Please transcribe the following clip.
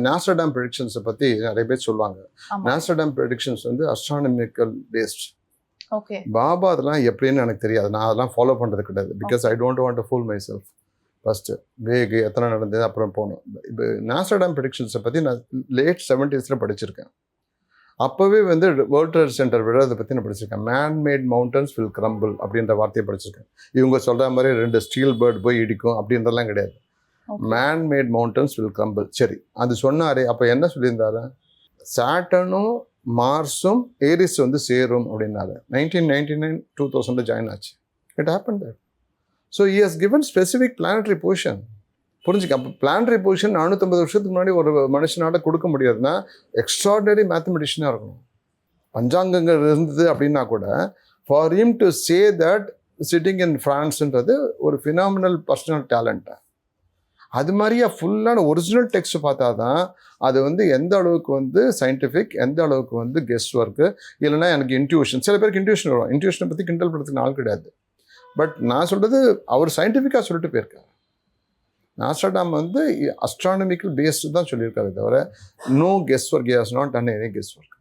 நாஸ்ட்ராடாம் ப்ரெடிக்ஷன்ஸை பற்றி நிறைய பேர் சொல்லுவாங்க. நாஸ்ட்ராடாம் ப்ரெடிக்ஷன்ஸ் வந்து அஸ்ட்ரானமிக்கல் பேஸ்ட். ஓகே. பாபா அதெல்லாம் எப்படின்னு எனக்கு தெரியாது. நான் அதெல்லாம் ஃபாலோ பண்ணுறது கிடையாது. Because I don't want to fool myself. First வேகு எத்தனை நடந்தது அப்புறம் போகணும். இப்போ நாஸ்ட்ராடாம் ப்ரெடிக்ஷன்ஸை பற்றி நான் லேட் 70s படிச்சிருக்கேன். அப்போவே வந்து வேர்ல்ட் ட்ரேட் சென்டர் விழுறதை பற்றி நான் படிச்சிருக்கேன். மேட் மவுண்டன்ஸ் வில் கிரம்பிள் அப்படின்ற வார்த்தையை படிச்சிருக்கேன். இவங்க சொல்கிற மாதிரி 2 ஸ்டீல் பேர்ட் போய் இடிக்கும் அப்படின்றதெல்லாம் கிடையாது. Made mountains will crumble. சரி, அது சொன்னாரே, அப்போ என்ன சொல்லியிருந்தாரு? சாட்டனும் மார்ஸும் ஏரிஸ் வந்து சேரும் அப்படின்னாரு. 1999 2000 ஜாயின் ஆச்சு. It happen that. So he has given specific planetary position. புரிஞ்சுக்க. அப்போ பிளானட்டரி பொசிஷன் 450 வருஷத்துக்கு முன்னாடி ஒரு மனுஷனால கொடுக்க முடியாதுன்னா எக்ஸ்ட்ராடனரி மேத்தமெட்டிஷனாக இருக்கணும். பஞ்சாங்கங்கள் இருந்தது அப்படின்னா கூட for him to say that sitting in ஃப்ரான்ஸ்ன்றது ஒரு ஃபினாமினல் பர்சனல் டேலண்ட்டை. அது மாதிரியே ஃபுல்லான ஒரிஜினல் டெக்ஸ்ட் பார்த்தா தான் அது வந்து எந்த அளவுக்கு வந்து சயின்டிஃபிக், எந்த அளவுக்கு வந்து கெஸ்ட் ஒர்க்கு, இல்லைன்னா எனக்கு இன்ட்யூஷன். சில பேருக்கு இன்ட்யூஷன் வரும். இன்ட்யூஷனை பற்றி கிண்டல் படுறதுக்கு ஆள் கிடையாது. பட் நான் சொல்கிறது அவர் சயின்டிஃபிக்காக சொல்லிட்டு போயிருக்காரு. நாஸ்ட்ராடாம் வந்து அஸ்ட்ரானமிக்கல் பேஸ்டு தான் சொல்லியிருக்காரு தவிர no guesswork. He has not done any guess work.